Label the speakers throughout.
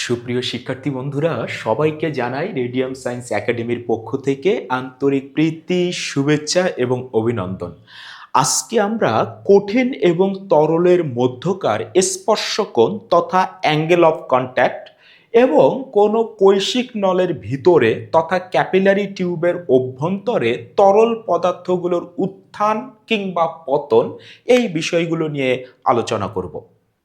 Speaker 1: সুপ্রিয় শিক্ষার্থী বন্ধুরা, সবাইকে জানাই রেডিয়াম সায়েন্স একাডেমির পক্ষ থেকে আন্তরিক প্রীতি, শুভেচ্ছা এবং অভিনন্দন। আজকে আমরা কঠিন এবং তরলের মধ্যকার স্পর্শকোণ তথা অ্যাঙ্গেল অফ কন্ট্যাক্ট এবং কোনো কৈশিক নলের ভিতরে তথা ক্যাপিলারি টিউবের অভ্যন্তরে তরল পদার্থগুলোর উত্থান কিংবা পতন এই বিষয়গুলো নিয়ে আলোচনা করব।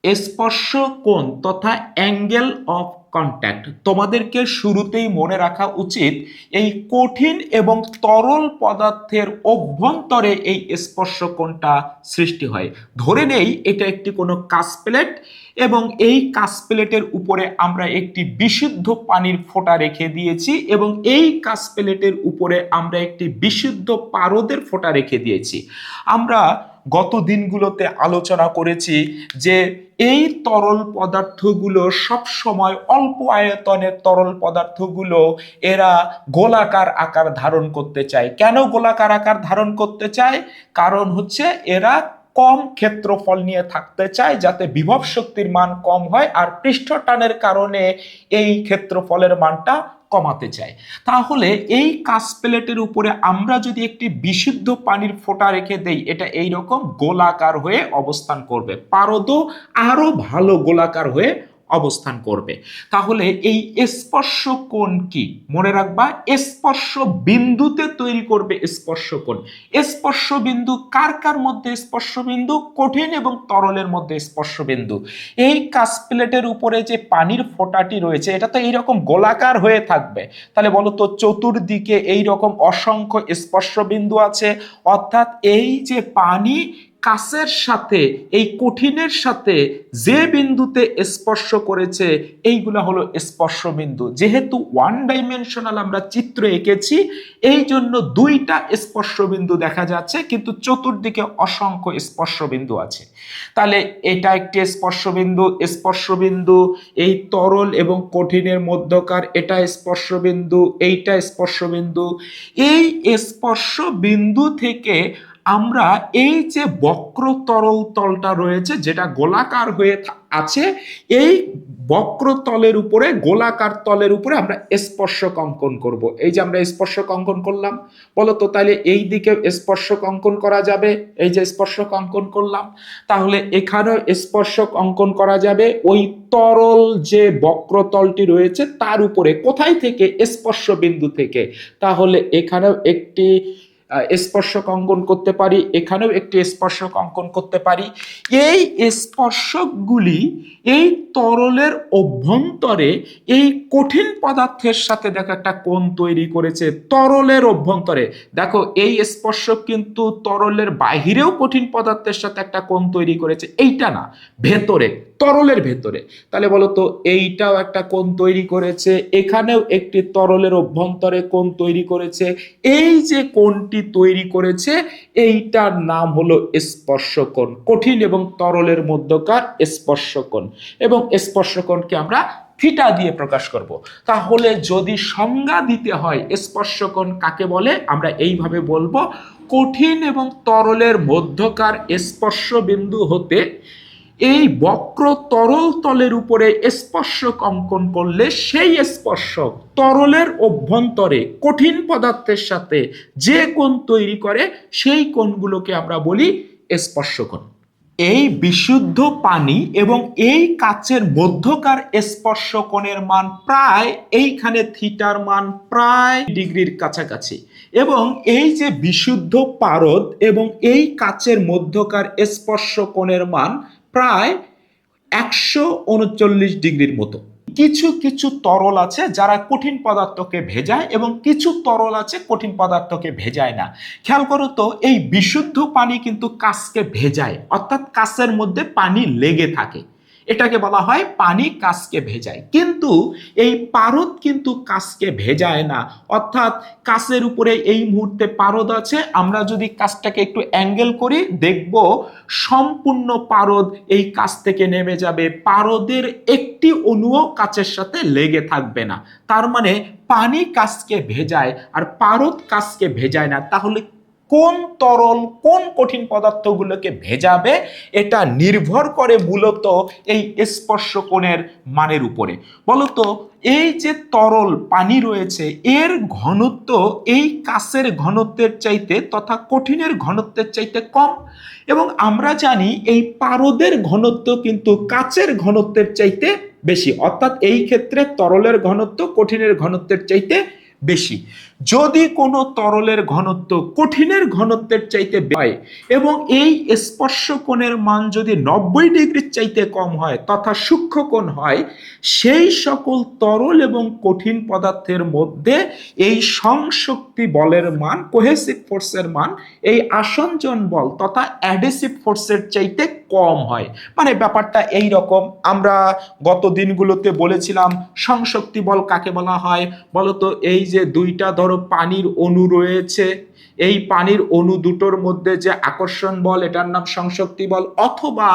Speaker 1: স্পর্শ কোণ তথা অ্যাঙ্গেল অফ কন্ট্যাক্ট তোমাদেরকে শুরুতেই মনে রাখা উচিত। এই কঠিন এবং তরল পদার্থের অভ্যন্তরে এই স্পর্শ কোণটা সৃষ্টি হয়। ধরে নেই এটা একটি কোনো কাঁচ প্লেট এবং এই কাঁচ প্লেটের উপরে আমরা একটি বিশুদ্ধ পানির ফোঁটা রেখে দিয়েছি এবং এই কাঁচ প্লেটের উপরে আমরা একটি বিশুদ্ধ পারদের ফোঁটা রেখে দিয়েছি। আমরা গত দিনগুলোতে আলোচনা করেছি যে এই তরল পদার্থগুলো সব সময় অল্প আয়তনের তরল পদার্থগুলো এরা গোলাকার আকার ধারণ করতে চায়। কেন গোলাকার আকার ধারণ করতে চায়? কারণ হচ্ছে এরা কম ক্ষেত্রফল নিয়ে থাকতে চায় যাতে বিভব শক্তির মান কম হয়, আর পৃষ্ঠটানের কারণে এই ক্ষেত্রফলের মানটা কমাতে চায়। তাহলে এই কাঁচ প্লেটের উপরে আমরা যদি একটি বিশুদ্ধ পানির ফোঁটা রেখে দেই, এটা এই রকম গোলাকার হয়ে অবস্থান করবে, পারদও আরো ভালো গোলাকার হয়ে অবস্থান করবে। তাহলে এই স্পর্শ কোণ কি মনে রাখবা? স্পর্শ বিন্দুতে তৈরি করবে স্পর্শ কোণ। স্পর্শ বিন্দু কার কার মধ্যে স্পর্শ বিন্দু? কঠিন এবং তরলের মধ্যে স্পর্শ বিন্দু। এই কাঁচ প্লেটের উপরে যে পানির ফোঁটাটি রয়েছে এটা তো এইরকম গোলাকার হয়ে থাকবে। তাহলে বলো তো, চতুর্দিকে এই রকম অসংখ্য স্পর্শ বিন্দু আছে, অর্থাৎ এই যে পানি কাঁচের সাথে এই কঠিনের সাথে যে বিন্দুতে স্পর্শ করেছে এইগুলা হলো স্পর্শ বিন্দু। যেহেতু ওয়ান ডাইমেনশনাল আমরা চিত্র এঁকেছি, এই জন্য দুইটা স্পর্শ বিন্দু দেখা যাচ্ছে, কিন্তু চতুর্দিকে অসংখ্য স্পর্শ বিন্দু আছে। তাহলে এটা একটি স্পর্শ বিন্দু। স্পর্শ বিন্দু এই তরল এবং কঠিনের মধ্যকার এটা স্পর্শ বিন্দু, এইটা স্পর্শ বিন্দু। এই স্পর্শ বিন্দু থেকে আমরা এই যে বক্র তরল তলটা রয়েছে যেটা গোলাকার হয়ে আছে, এই বক্র তলের উপরে গোলাকার তলের উপরে আমরা স্পর্শক অঙ্কন করব। এই যে আমরা স্পর্শক অঙ্কন করলাম, বলো তো তাহলে এই দিকে স্পর্শক অঙ্কন করা যাবে? এই যে স্পর্শক অঙ্কন করলাম, তাহলে এখানেও স্পর্শক অঙ্কন করা যাবে ওই তরল যে বক্রতলটি রয়েছে তার উপরে। কোথায় থেকে? স্পর্শ বিন্দু থেকে। তাহলে এখানেও একটি স্পর্শক অঙ্কন করতে পারি, এখানেও একটি স্পর্শক অঙ্কন করতে পারি। এই স্পর্শকগুলি এই তরলের অভ্যন্তরে এই কঠিন পদার্থের সাথে দেখো একটা কোণ তৈরি করেছে। তরলের অভ্যন্তরে দেখো এই স্পর্শক কিন্তু তরলের বাহিরেও কঠিন পদার্থের সাথে একটা কোণ তৈরি করেছে, এইটা না, ভেতরে, তরলের ভেতরে। তাহলে বলো তো, এইটাও একটা কোণ তৈরি করেছে, এখানেও একটি তরলের অভ্যন্তরে কোণ তৈরি করেছে। এই যে কোণটি তৈরি করেছে এইটার নাম হলো স্পর্শকোণ, কঠিন এবং তরলের মধ্যকার স্পর্শকোণ। এবং স্পর্শকোণকে আমরা থিটা দিয়ে প্রকাশ করব। তাহলে যদি সংজ্ঞা দিতে হয় স্পর্শকোণ কাকে বলে, আমরা এইভাবে বলবো, কঠিন এবং তরলের মধ্যকার স্পর্শ বিন্দু হতে এই বক্র তরল তলের উপরে স্পর্শক অঙ্কন করলে সেই স্পর্শক তরলের অভ্যন্তরে কঠিন পদার্থের সাথে যে কোণ তৈরি করে সেই কোণগুলোকে আমরা বলি স্পর্শকোণ। এই বিশুদ্ধ পানি এবং এই কাচের মধ্যকার স্পর্শ কোণের মান প্রায়, এইখানে থিটার মান প্রায় ডিগ্রির কাছাকাছি, এবং এই যে বিশুদ্ধ পারদ এবং এই কাচের মধ্যকার স্পর্শ কোণের মান প্রায় 139 ডিগ্রির মতো। কিছু কিছু তরল আছে যারা কঠিন পদার্থকে ভেজায় এবং কিছু তরল আছে কঠিন পদার্থকে ভেজায় না। খেয়াল করো তো, এই বিশুদ্ধ পানি কিন্তু কাচকে ভেজায়, অর্থাৎ কাচের মধ্যে পানি লেগে থাকে, এটাকে বলা হয় পানি কাচকে ভেজায়। কিন্তু এই পারদ কিন্তু কাচকে ভেজায় না, অর্থাৎ কাচের উপরে এই মুহূর্তে পারদ আছে, আমরা যদি কাচটাকে একটু অ্যাঙ্গেল করি দেখব সম্পূর্ণ পারদ এই কাচ থেকে নেমে যাবে, পারদের একটি অণুও কাচের সাথে লেগে থাকবে না। তার মানে পানি কাচকে ভেজায় আর পারদ কাচকে ভেজায় না। তাহলে কোন তরল কোন কঠিন পদার্থগুলোকে ভেজাবে এটা নির্ভর করে মূলত এই স্পর্শ কোণের মানের উপরে। বলতো এই যে তরল পানি রয়েছে এর ঘনত্ব এই কাঁচের ঘনত্বের চাইতে তথা কঠিনের ঘনত্বের চাইতে কম, এবং আমরা জানি এই পারদের ঘনত্ব কিন্তু কাঁচের ঘনত্বের চাইতে বেশি, অর্থাৎ এই ক্ষেত্রে তরলের ঘনত্ব কঠিনের ঘনত্বের চাইতে বেশি। যদি কোনো তরলের ঘনত্ব কঠিনের ঘনত্বের চাইতে হয় এবং এই স্পর্শ কোণের মান যদি 90 ডিগ্রির চাইতে কম হয় তথা সূক্ষ্ম কোণ হয়, সেই সকল তরল এবং কঠিন পদার্থের মধ্যে এই সংশক্তি বলের মান, কোহেসিভ ফোর্সের মান এই আসঞ্জন বল তথা অ্যাডহেসিভ ফোর্সের চাইতে কম হয়। মানে ব্যাপারটা এই রকম। আমরা গত দিনগুলোতে বলেছিলাম সংশক্তি বল কাকে বলা হয় বলতো, এই যে দুইটা ধরো পানির অণু রয়েছে, এই পানির অণু দুটোর মধ্যে যে আকর্ষণ বল এটার নাম সংশক্তি বল, অথবা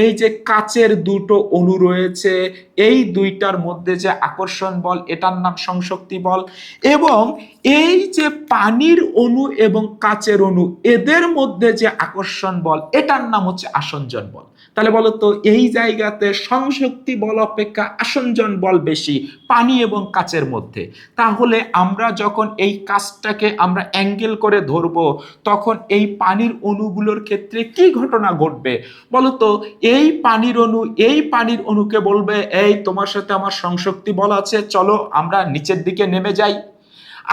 Speaker 1: এই যে কাচের দুটো অণু রয়েছে এই দুইটার মধ্যে যে আকর্ষণ বল এটার নাম সংশক্তি বল, এবং এই যে পানির অণু এবং কাচের অণু এদের মধ্যে যে আকর্ষণ বল এটার নাম হচ্ছে আসঞ্জন বল। তাহলে বলতো এই জায়গাতে সংশক্তি বল অপেক্ষা আসঞ্জন বল বেশি পানি এবং কাচের মধ্যে। তাহলে আমরা যখন এই কাচটাকে আমরা অ্যাঙ্গেল করে ধরবো তখন এই পানির অণুগুলোর ক্ষেত্রে কি ঘটনা ঘটবে বলতো, এই পানির অণুকে বলবে এই তোমার সাথে আমার সংশক্তি বল আছে, চলো আমরা নিচের দিকে নেমে যাই।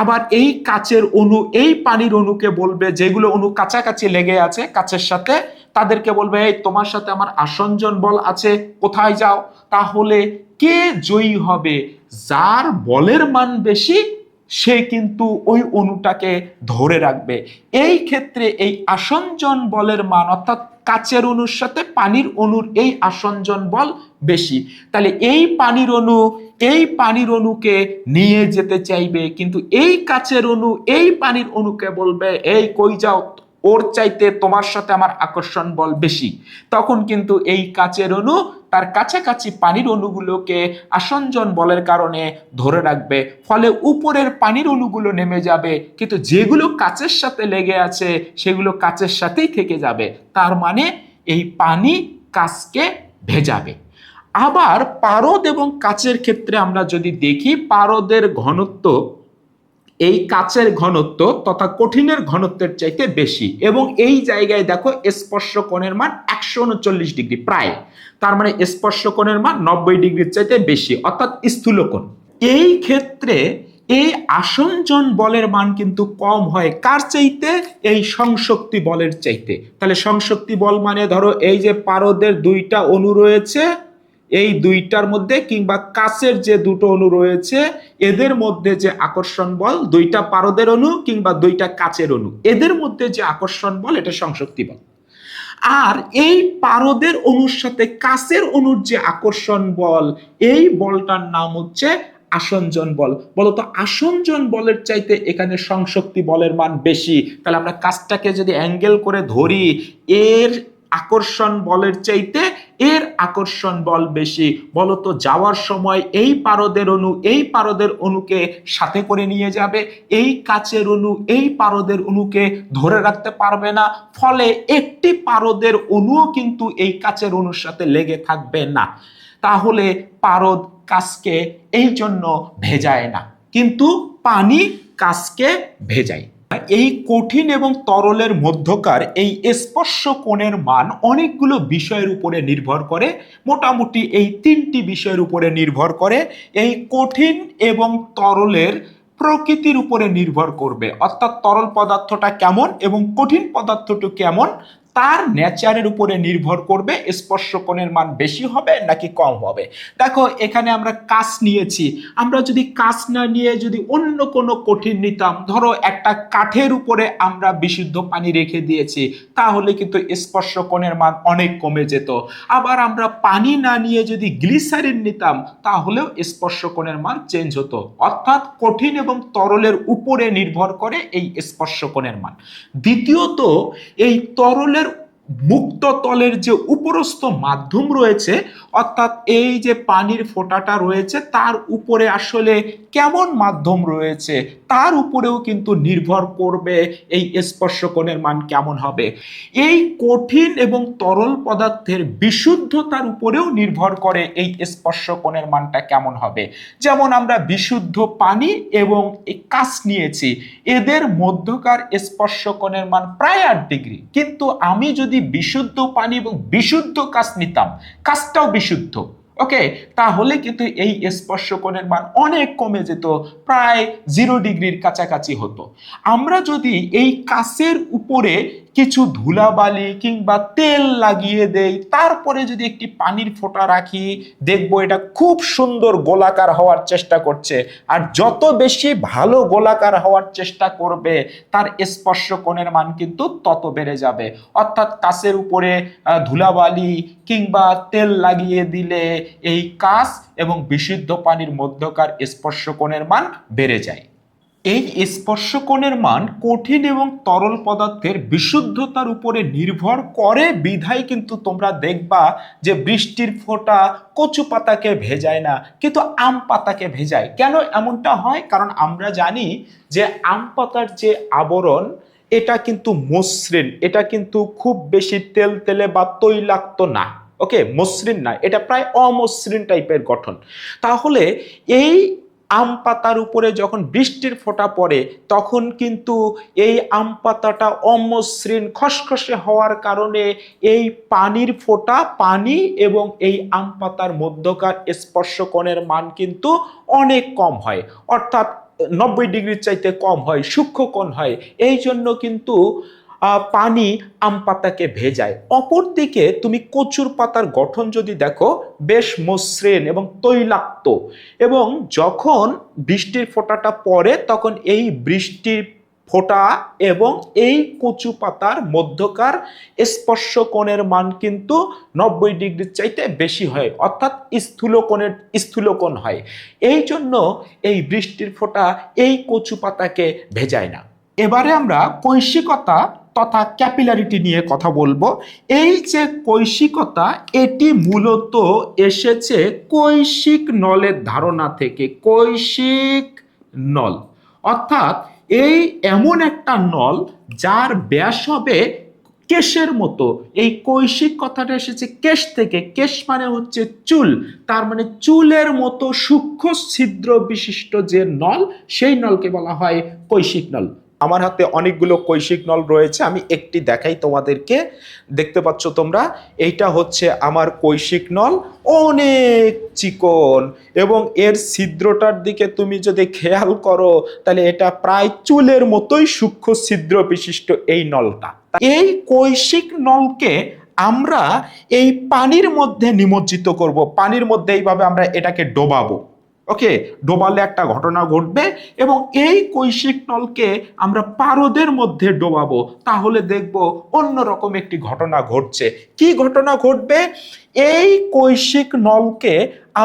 Speaker 1: আবার এই কাচের অণু এই পানির অণুকে বলবে, যেগুলো অণু কাছাকাছি লেগে আছে কাচের সাথে, তাদেরকে বলবে এই তোমার সাথে আমার আসঞ্জন বল আছে, কোথায় যাও। তাহলে কে জয়ী হবে? যার বলের মান বেশি সে কিন্তু ওই অণুটাকে ধরে রাখবে। এই ক্ষেত্রে এই আসঞ্জন বলের মান অর্থাৎ কাচের অণুর সাথে পানির অণুর এই আসঞ্জন বল বেশি। তাহলে এই পানির অণুকে নিয়ে যেতে চাইবে, কিন্তু এই কাচের অণু এই পানির অণুকে বলবে এই কই যাও, ওর চাইতে তোমার সাথে আমার আকর্ষণ বল বেশি। তখন কিন্তু এই কাচের অণু তার কাছাকাছি পানির অণুগুলোকে আসঞ্জন বলের কারণে ধরে রাখবে, ফলে উপরের পানির অণুগুলো নেমে যাবে, কিন্তু যেগুলো কাচের সাথে লেগে আছে সেগুলো কাচের সাথেই থেকে যাবে। তার মানে এই পানি কাচকে ভেজাবে। আবার পারদ এবং কাচের ক্ষেত্রে আমরা যদি দেখি, পারদের ঘনত্ব এই কাচের ঘনত্ব তথা কঠিনের ঘনত্বের চাইতে বেশি, এবং এই জায়গায় দেখো স্পর্শ কোণের মান 139 ডিগ্রি প্রায়, তার মানে স্পর্শ কোণের মান 90 ডিগ্রির চাইতে বেশি, অর্থাৎ স্থূল কোণ। এই ক্ষেত্রে এই আসঞ্জন বলের মান কিন্তু কম হয় কার চাইতে? এই সংশক্তি বলের চাইতে। তাহলে সংশক্তি বল মানে ধরো এই যে পারদের দুইটা অণু রয়েছে, এই দুইটার মধ্যে কিংবা কাচের যে দুটো অণু রয়েছে এদের মধ্যে যে আকর্ষণ বল, দুইটা পারদের অণু কিংবা দুইটা কাচের অণু এদের মধ্যে যে আকর্ষণ বল এটা সংশক্তি বল। আর এই পারদের অণুর সাথে কাচের অণুর যে আকর্ষণ বল এই বলটার নাম হচ্ছে আসঞ্জন বল। বলতো আসঞ্জন বলের চাইতে এখানে সংশক্তি বলের মান বেশি। তাহলে আমরা কাজটাকে যদি অ্যাঙ্গেল করে ধরি, এর আকর্ষণ বলের চাইতে এর আকর্ষণ বল বেশি। বলতো যাওয়ার সময় এই পারদের অণুকে সাথে করে নিয়ে যাবে, এই কাচের অণু এই পারদের অণুকে ধরে রাখতে পারবে না, ফলে একটি পারদের অণুও কিন্তু এই কাচের অণুর সাথে লেগে থাকবে না। তাহলে পারদ কাচকে এই জন্য ভেজায় না, কিন্তু পানি কাচকে ভেজায়। এই কঠিন এবং তরলের মধ্যকার এই স্পর্শ কোণের মান অনেকগুলো বিষয়ের উপরে নির্ভর করে, মোটামুটি এই 3টি বিষয়ের উপরে নির্ভর করে। এই কঠিন এবং তরলের প্রকৃতির উপরে নির্ভর করবে, অর্থাৎ তরল পদার্থটা কেমন এবং কঠিন পদার্থটা কেমন তার নেচারের উপরে নির্ভর করবে স্পর্শ কোণের মান বেশি হবে নাকি কম হবে। দেখো এখানে আমরা কাঁচ নিয়েছি, আমরা যদি কাঁচ না নিয়ে যদি অন্য কোনো কঠিন নিতাম, ধরো একটা কাঠের উপরে আমরা বিশুদ্ধ পানি রেখে দিয়েছি, তাহলে কিন্তু স্পর্শ কোণের মান অনেক কমে যেত। আবার আমরা পানি না নিয়ে যদি গ্লিসারিন নিতাম তাহলেও স্পর্শ কোণের মান চেঞ্জ হতো। অর্থাৎ কঠিন এবং তরলের উপরে নির্ভর করে এই স্পর্শ কোণের মান। দ্বিতীয়ত এই তরলের মুক্ত তলের যে উপরস্থ মাধ্যম রয়েছে, অর্থাৎ এই যে পানির ফোঁটাটা রয়েছে তার উপরে আসলে কেমন মাধ্যম রয়েছে তার উপরেও কিন্তু নির্ভর করবে এই স্পর্শকোণের মান কেমন হবে। এই কঠিন এবং তরল পদার্থের বিশুদ্ধতার উপরেও নির্ভর করে এই স্পর্শকোণের মানটা কেমন হবে। যেমন আমরা বিশুদ্ধ পানি এবং এই কাঁচ নিয়েছি, এদের মধ্যকার স্পর্শকোণের মান প্রায় 8 ডিগ্রি, কিন্তু আমি যদি বিশুদ্ধ পানি এবং বিশুদ্ধ কাঁচ নিতাম, কাঁচটাও বিশুদ্ধ, ওকে, তাহলে কিন্তু এই স্পর্শকোণের মান অনেক কমে যেত, প্রায় 0 ডিগ্রির কাছাকাছি হতো। আমরা যদি এই কাঁচের উপরে কিছু ধুলাবালি কিংবা তেল লাগিয়ে দেই, তারপরে যদি একটি পানির ফোঁটা রাখি, দেখবো এটা খুব সুন্দর গোলাকার হওয়ার চেষ্টা করছে। আর যত বেশি ভালো গোলাকার হওয়ার চেষ্টা করবে তার স্পর্শকোণের মান কিন্তু তত বেড়ে যাবে। অর্থাৎ কাঁচের উপরে ধুলাবালি কিংবা তেল লাগিয়ে দিলে এই কাঁচ এবং বিশুদ্ধ পানির মধ্যকার স্পর্শকোণের মান বেড়ে যায়। এই স্পর্শকোণের মান কঠিন এবং তরল পদার্থের বিশুদ্ধতার উপরে নির্ভর করে বিধায় কিন্তু তোমরা দেখবা যে বৃষ্টির ফোঁটা কচু পাতাকে ভেজায় না, কিন্তু আম পাতাকে ভেজায়। কেন এমনটা হয়? কারণ আমরা জানি যে আম পাতার যে আবরণ, এটা কিন্তু মসৃণ, এটা কিন্তু খুব বেশি তেল তেলে বা তৈলাক্ত না, ওকে, মসৃণ না, এটা প্রায় অমসৃণ টাইপের গঠন। তাহলে এই আম পাতার উপরে যখন বৃষ্টির ফোঁটা পড়ে তখন কিন্তু এই আম পাতাটা অমসৃণ খসখসে হওয়ার কারণে এই পানির ফোঁটা, পানি এবং এই আম পাতার মধ্যকার স্পর্শকোণের মান কিন্তু অনেক কম হয়, অর্থাৎ 90 ডিগ্রির চাইতে কম হয়, সূক্ষ্মকোণ হয়। এই জন্য কিন্তু পানি আম পাতাকে ভেজায়। অপরদিকে তুমি কচুর পাতার গঠন যদি দেখো, বেশ মসৃণ এবং তৈলাক্ত, এবং যখন বৃষ্টির ফোঁটাটা পড়ে তখন এই বৃষ্টির ফোঁটা এবং এই কচু পাতার মধ্যকার স্পর্শকোণের মান কিন্তু 90 ডিগ্রির চাইতে বেশি হয়, অর্থাৎ স্থূলকোণ হয়। এই জন্য এই বৃষ্টির ফোঁটা এই কচু পাতাকে ভেজায় না। এবারে আমরা কৈশিকতা তথা ক্যাপিলারিটি নিয়ে কথা বলবো। এই যে কৈশিকতা, এটি মূলত এসেছে কৈশিক নলের ধারণা থেকে। কৈশিক নল অর্থাৎ এই এমন একটা নল যার ব্যাস হবে কেশের মতো। এই কৈশিক কথাটা এসেছে কেশ থেকে। কেশ মানে হচ্ছে চুল, তার মানে চুলের মতো সূক্ষ্ম ছিদ্র বিশিষ্ট যে নল, সেই নলকে বলা হয় কৈশিক নল। আমার হাতে অনেকগুলো কৈশিক নল রয়েছে, আমি একটি দেখাই তোমাদেরকে। দেখতে পাচ্ছ তোমরা, এইটা হচ্ছে আমার কৈশিক নল, অনেক চিকন, এবং এর ছিদ্রটার দিকে তুমি যদি খেয়াল করো তাহলে এটা প্রায় চুলের মতোই সূক্ষ্ম ছিদ্র বিশিষ্ট এই নলটা। এই কৈশিক নলকে আমরা এই পানির মধ্যে নিমজ্জিত করব, পানির মধ্যে এইভাবে আমরা এটাকে ডোবাবো, ওকে, ডোবালে একটা ঘটনা ঘটবে, এবং এই কৈশিক নলকে আমরা পারদের মধ্যে ডোবাবো, তাহলে দেখব অন্যরকম একটি ঘটনা ঘটছে। কি ঘটনা ঘটবে? এই কৈশিক নলকে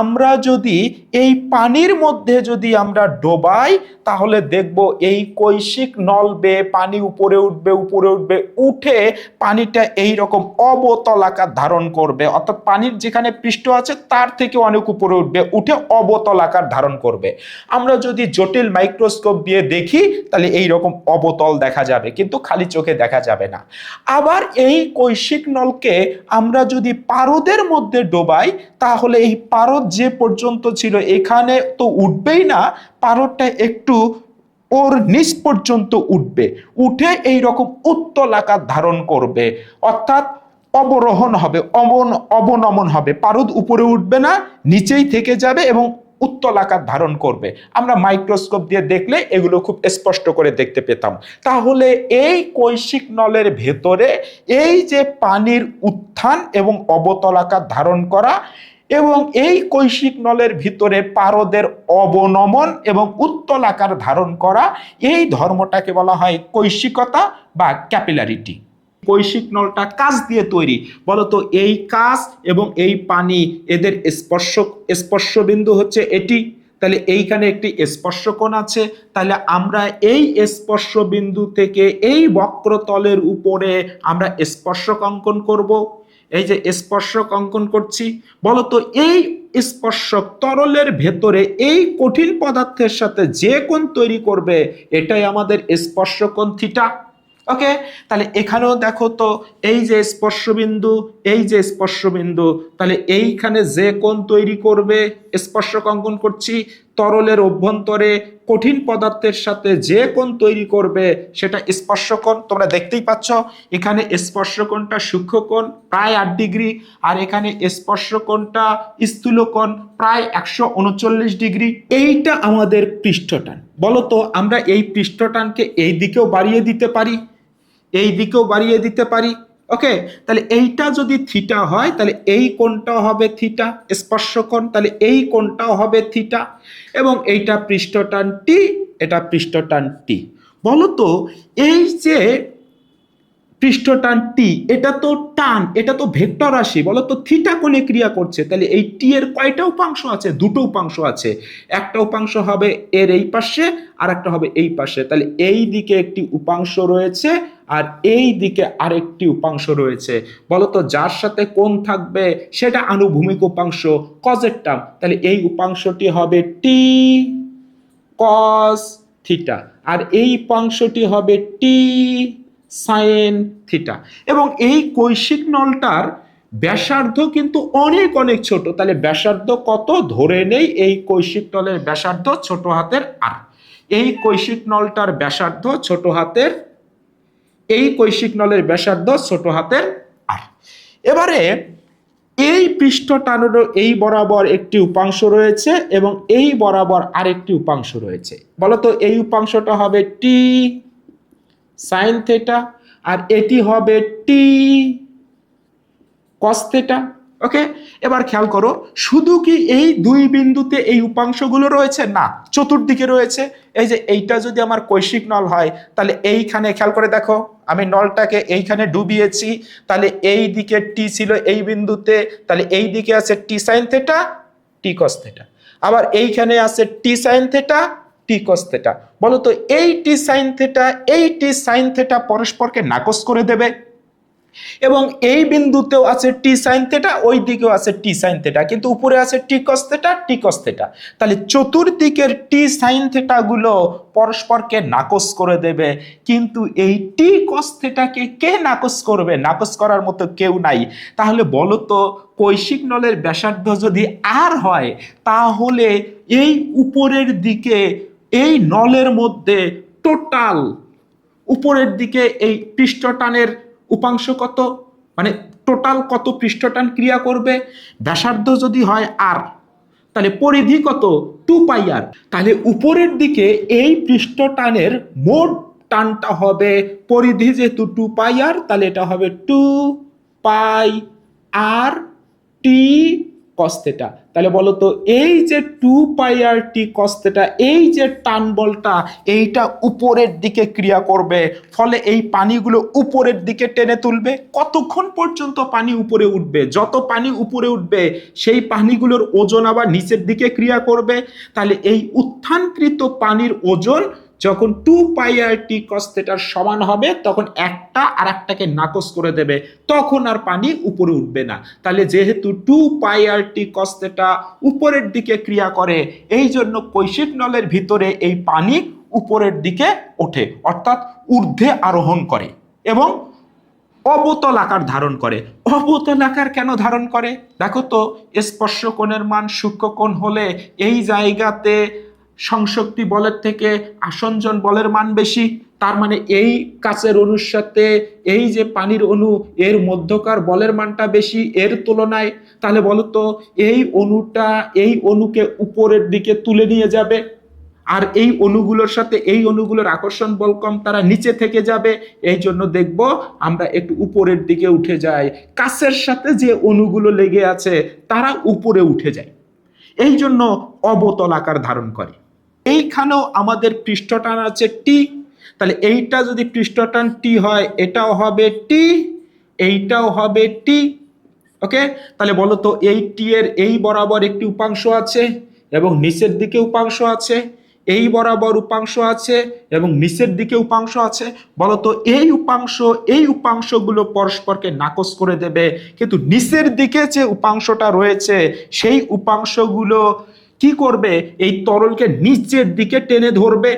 Speaker 1: আমরা যদি এই পানির মধ্যে যদি আমরা ডোবাই, তাহলে দেখব এই কৈশিক নল বেয়ে পানি উপরে উঠবে, উপরে উঠবে, উঠে পানিটা এই রকম অবতল আকার ধারণ করবে, অর্থাৎ পানির যেখানে পৃষ্ঠ আছে তার থেকে অনেক উপরে উঠবে, উঠে অবতল আকার ধারণ করবে। আমরা যদি জটিল মাইক্রোস্কোপ দিয়ে দেখি তাহলে এই রকম অবতল দেখা যাবে, কিন্তু খালি চোখে দেখা যাবে না। আবার এই কৈশিক নলকে আমরা যদি পারদের মধ্যে ডোবাই, তাহলে এই পারদ যে পর্যন্ত ছিল এখানে তো উঠবেই না, পারদটা একটু ওর নিচ পর্যন্ত উঠবে, উঠে এই রকম উত্তল আকার ধারণ করবে, অর্থাৎ অবরোহণ হবে, অবনমন হবে, পারদ উপরে উঠবে না, নিচেই থেকে যাবে এবং উত্তল আকার ধারণ করবে। আমরা মাইক্রোস্কোপ দিয়ে দেখলে এগুলো খুব স্পষ্ট করে দেখতে পেতাম। তাহলে এই কৈশিক নলের ভেতরে এই যে পানির উত্থান এবং অবতল আকার ধারণ করা, এবং এই কৈশিক নলের ভিতরে পারদের অবনমন এবং উত্তল আকার ধারণ করা, এই ধর্মটাকে বলা হয় কৈশিকতা বা ক্যাপিলারিটি। কৈশিক নলটা কাঁচ দিয়ে তৈরি, বলতো এই কাঁচ এবং এই পানি, এদের স্পর্শবিন্দু হচ্ছে এটি, তাহলে এইখানে একটি স্পর্শকোণ আছে, তাহলে আমরা এই স্পর্শ বিন্দু থেকে এই বক্রতলের উপরে আমরা স্পর্শক অঙ্কন করব। এই যে স্পর্শক অঙ্কন করছি, বলতো এই স্পর্শক তরলের ভেতরে এই কঠিন পদার্থের সাথে যে কোণ তৈরি করবে এটাই আমাদের স্পর্শকোণ থিটা। ওকে, তাহলে এখানেও দেখো তো এই যে স্পর্শবিন্দু, এই যে স্পর্শবিন্দু, তাহলে এইখানে যে কোণ তৈরি করবে স্পর্শক অঙ্কন করছি, তরলের অভ্যন্তরে কঠিন পদার্থের সাথে যে কোণ তৈরি করবে সেটা স্পর্শকোণ। তোমরা দেখতেই পাচ্ছ এখানে স্পর্শকোণটা সূক্ষ্মকোণ প্রায় 8 ডিগ্রি, আর এখানে স্পর্শকোণটা স্থূলকোণ প্রায় 139 ডিগ্রি। এইটা আমাদের পৃষ্ঠটান। বলতো আমরা এই পৃষ্ঠটানকে এই দিকেও বাড়িয়ে দিতে পারি, এই দিকেও বাড়িয়ে দিতে পারি। ওকে, তাহলে এইটা যদি থিটা হয় তাহলে এই কোণটাও হবে থিটা, স্পর্শকোণ, তাহলে এই কোণটাও হবে থিটা, এবং এইটা পৃষ্ঠটান টি, এটা পৃষ্ঠটান টি। বলতো এই যে পৃষ্ঠটান টি, এটা তো টান, এটা তো ভেক্টর রাশি, বলতো থিটা কোণে ক্রিয়া করছে, তাহলে এই টি এর কয়টা উপাংশ আছে? দুটো উপাংশ আছে। একটা উপাংশ হবে এর এই পাশে, আর একটা হবে এই পাশে, তাহলে এই দিকে একটি উপাংশ রয়েছে আর এই দিকে আরেকটি উপাংশ রয়েছে। বলতো যার সাথে কোণ থাকবে সেটা আনুভূমিক উপাংশ, কজের টার্ম, তাহলে এই উপাংশটি হবে টি কস থিটা, আর এই উপাংশটি হবে টি সাইন থিটা। এবং এই কৈশিক নলটার ব্যাসার্ধ কিন্তু অনেক অনেক ছোট, তাহলে ব্যাসার্ধ কত ধরে নেই, এই কৈশিক নলের ব্যাসার্ধ ছোট হাতের আর। এই কৈশিক নলটার ব্যাসার্ধ ছোট হাতের, এই কৈশিক নলের ব্যাসার্ধ ছোট হাতের আর। এবারে এই পৃষ্ঠটানেরও এই বরাবর একটি উপাংশ রয়েছে এবং এই বরাবর আরেকটি উপাংশ রয়েছে। বলতো এই উপাংশটা হবে টি সাইন থিটা, আর এটি হবে টি কস থিটা। ওকে, এবার খেয়াল করো, শুধু কি এই দুই বিন্দুতে এই উপাংশগুলো রয়েছে? না, চতুর্দিকে রয়েছে। এই যে এইটা যদি আমার কৈশিক নল হয় তাহলে এইখানে খেয়াল করে দেখো, আমি নলটাকে এইখানে ডুবিয়েছি, তাহলে এই দিকে টি ছিল এই বিন্দুতে, তাহলে এই দিকে আছে টি সাইন থিটা টি কস থিটা, আবার এইখানে আছে টি সাইন থিটা টি কস থিটা। বলো তো এই টি সাইন থিটা এই টি সাইন থিটা পরস্পরকে নাকচ করে দেবে, এবং এই বিন্দুতেও আছে টি সাইন থিটা, ওই দিকেও আছে টি সাইন থিটা, কিন্তু উপরে আছে টি কস থিটা টি কস থিটা। তাহলে চতুর্দিকের টি সাইন থিটা গুলো পরস্পরকে নাকচ করে দেবে, কিন্তু এই টি কস থিটাকে কে নাকচ করবে? নাকচ করার মতো কেউ নাই। তাহলে বলো তো কৈশিক নলের ব্যাসার্ধ যদি আর হয় তাহলে এই উপরের দিকে এই নলের মধ্যে টোটাল উপরের দিকে এই পৃষ্ঠটানের উপাংশ কত, মানে টোটাল কত পৃষ্ঠটান ক্রিয়া করবে? ব্যাসার্ধ যদি হয় আর, তাহলে পরিধি কত? 2 পাই আর। তাহলে উপরের দিকে এই পৃষ্ঠটানের মোট টানটা হবে, পরিধি যেহেতু 2 পাই আর, তাহলে এটা হবে 2 পাই আর টি কস থিটা। তাহলে বলো তো এই যে 2 পাই আর টি কস থিটা, এই যে টান বলটা এইটা উপরের দিকে ক্রিয়া করবে, ফলে এই পানিগুলো উপরের দিকে টেনে তুলবে। কতক্ষণ পর্যন্ত পানি উপরে উঠবে? যত পানি উপরে উঠবে সেই পানিগুলোর ওজন আবার নিচের দিকে ক্রিয়া করবে। তাহলে এই উত্থানকৃত পানির ওজন যখন 2 পাই আর টি কস থিটার সমান হবে তখন একটা আর একটাকে নাকচ করে দেবে, তখন আর পানি উপরে উঠবে না। তাহলে যেহেতু 2 পাই আর টি কস থিটা উপরের দিকে ক্রিয়া করে, এই জন্য কৈশিক নলের ভিতরে এই পানি উপরের দিকে ওঠে, অর্থাৎ ঊর্ধ্বে আরোহণ করে এবং অবতল আকার ধারণ করে। অবতল আকার কেন ধারণ করে? দেখো তো, স্পর্শ কোণের মান সূক্ষ্ম কোণ হলে এই জায়গাতে সংশক্তি বলের থেকে আসঞ্জন বলের মান বেশি, তার মানে এই কাচের অণুর সাথে এই যে পানির অণু এর মধ্যকার বলের মানটা বেশি এর তুলনায়। তাহলে বলতো এই অণুটা এই অণুকে উপরের দিকে তুলে নিয়ে যাবে, আর এই অণুগুলোর সাথে এই অণুগুলোর আকর্ষণ বল কম, তারা নিচে থেকে যাবে। এই জন্য দেখব আমরা একটু উপরের দিকে উঠে যাই, কাছের সাথে যে অণুগুলো লেগে আছে তারা উপরে উঠে যায়, এই জন্য অবতল আকার ধারণ করে। এইখানেও আমাদের পৃষ্ঠটান আছে টি, তাহলে এইটা যদি পৃষ্ঠটান টি হয় এটাও হবে টি, এইটাও হবে টি। ওকে, তাহলে বলো তো এই টি এর এই বরাবর একটি উপাংশ আছে এবং নিচের দিকে উপাংশ আছে, এই বরাবর উপাংশ আছে এবং নিচের দিকে উপাংশ আছে। বলতো এই উপাংশগুলো পরস্পরকে নাকচ করে দেবে, কিন্তু নিচের দিকে যে উপাংশটা রয়েছে সেই উপাংশগুলো কি করবে, এই তরলকে নিচের দিকে টেনে ধরবে।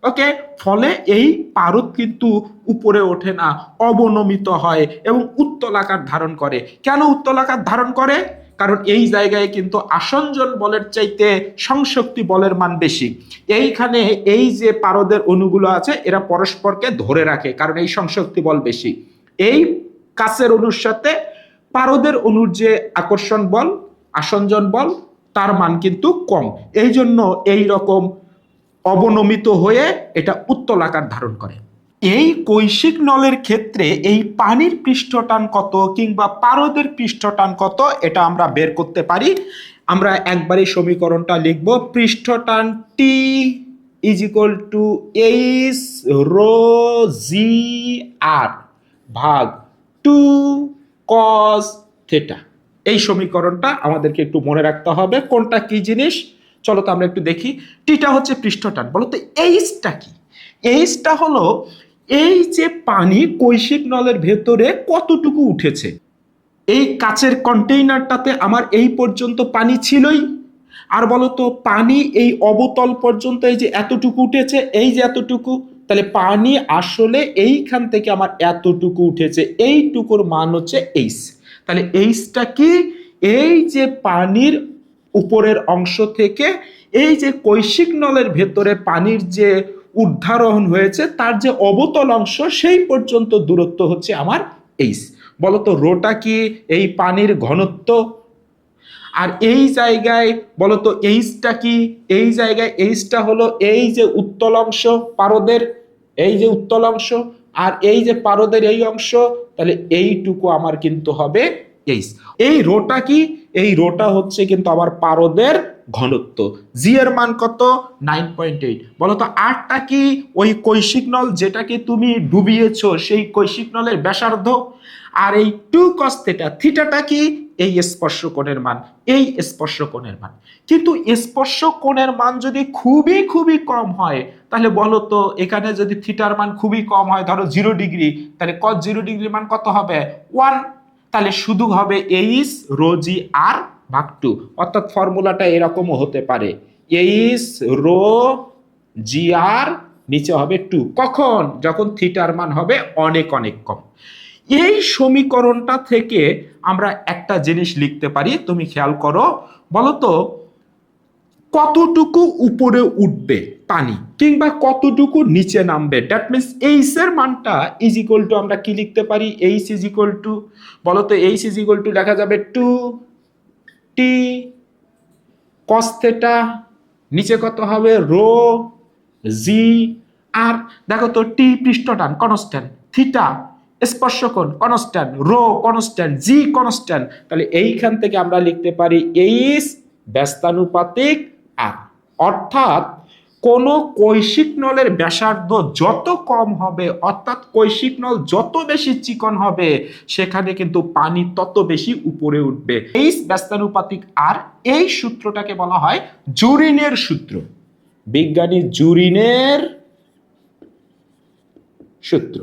Speaker 1: ওকে, ফলে এই পারদ কিন্তু উপরে ওঠে না, অবনমিত হয় এবং উত্তলাকার ধারণ করে। কেন উত্তলাকার ধারণ করে? কারণ এই জায়গায় কিন্তু আসঞ্জন বলের চাইতে সংশক্তি বলের মান বেশি। এইখানে এই যে পারদের অণুগুলো আছে এরা পরস্পরকে ধরে রাখে, কারণ এই সংশক্তি বল বেশি। এই কাচের অণুর সাথে পারদের অণুর যে আকর্ষণ বল, আসঞ্জন বল, তার মান কিন্তু কম। এই জন্য এই রকম অবনমিত হয়ে এটা উত্তলাকার ধারণ করে। এই কৈশিক নলের ক্ষেত্রে এই পানির পৃষ্ঠটান কত কিংবা পারদের পৃষ্ঠটান কত এটা আমরা বের করতে পারি। আমরা একবারই সমীকরণটা লিখব, পৃষ্ঠটান T is equal to h rho g r ভাগ 2 কস থিটা। এই সমীকরণটা আমাদেরকে একটু মনে রাখতে হবে কোনটা কি জিনিস। চলো তো আমরা একটু দেখি। টিটা হচ্ছে পৃষ্ঠটান। বলো তো এইচটা কি? এইচটা হলো এই যে পানি কৈশিক নলের ভেতরে কতটুকু উঠেছে। এই কাচের কন্টেইনারটাতে আমার এই পর্যন্ত পানি ছিলই, আর বলতো পানি এই অবতল পর্যন্ত এই যে এতটুকু উঠেছে, এই যে এতটুকু, তাহলে পানি আসলে এইখান থেকে আমার এতটুকু উঠেছে, এইটুকুর মান হচ্ছে এইচ। তাহলে এইচটা কি? এই যে পানির উপরের অংশ থেকে এই যে কৈশিক নলের ভেতরে পানির যে উদ্ধারণ হয়েছে তার যে অবতল অংশ সেই পর্যন্ত দূরত্ব হচ্ছে আমার এইচ। বলতো রোটা কি? এই পানির ঘনত্ব। আর এই জায়গায় বলতো এইচটা কি? এই জায়গায় এইচটা হলো এই যে উত্তল অংশ পারদের, এই যে উত্তল অংশ, আর এই যে পারদের এই অংশ, তাহলে এইটুকু আমার কিন্তু হবে এইচ। এই রোটা কি? এই রোটা হচ্ছে কিন্তু আবার পারদের ঘনত্ব। জি এর মান কত? 9.8। বলতো আরটা কি? ওই কৈশিক নল যেটাকে তুমি ডুবিয়েছো সেই কৈশিক নলের ব্যাসার্ধ। আর এই 2 cos থিটা, থিটাটা কি? এই স্পর্শ কোণের মান, এই স্পর্শ কোণের মান। কিন্তু স্পর্শ কোণের মান যদি খুবই খুবই কম হয়, তাহলে বলো তো এখানে যদি থিটার মান খুবই কম হয়, ধরো 0 ডিগ্রি, তাহলে cos 0 ডিগ্রির মান কত হবে? 1। তাহলে শুধু হবে এইচ রো জি আর ভাগ 2। অর্থাৎ ফর্মুলাটা এরকমও হতে পারে, এইচ রো জি আর নিচে হবে 2। কখন? যখন থিটার মান হবে অনেক অনেক কম। এই সমীকরণটা থেকে আমরা একটা জিনিস লিখতে পারি, তুমি খেয়াল করো। বলতো কতটুকু উপরে উঠবে পানি কিংবা কতটুকু নিচে নামবে, দ্যাট মিনস এইচ এর মানটা ইজ ইকুয়াল টু আমরা কি লিখতে পারি? এইচ ইজ ইকুয়াল টু, বলতো এইচ ইজ ইকুয়াল টু লেখা যাবে 2 টি কস থিটা, নিচে কত হবে? Rho g r. দেখো তো টি পৃষ্ঠটান কনস্ট্যান্ট, থিটা স্পর্শকোণ constant, rho constant, g constant. তাহলে এইখান থেকে আমরা লিখতে পারি এইচ ব্যস্তানুপাতিক আর। অর্থাৎ কোন কৈশিক নলের ব্যাসার্ধ যত কম হবে, অর্থাৎ কৈশিক নল যত বেশি চিকন হবে, সেখানে কিন্তু পানি তত বেশি উপরে উঠবে। এইচ ব্যস্তানুপাতিক আর, এই সূত্রটাকে বলা হয় জুরিনের সূত্র, বিজ্ঞানী জুরিনের সূত্র।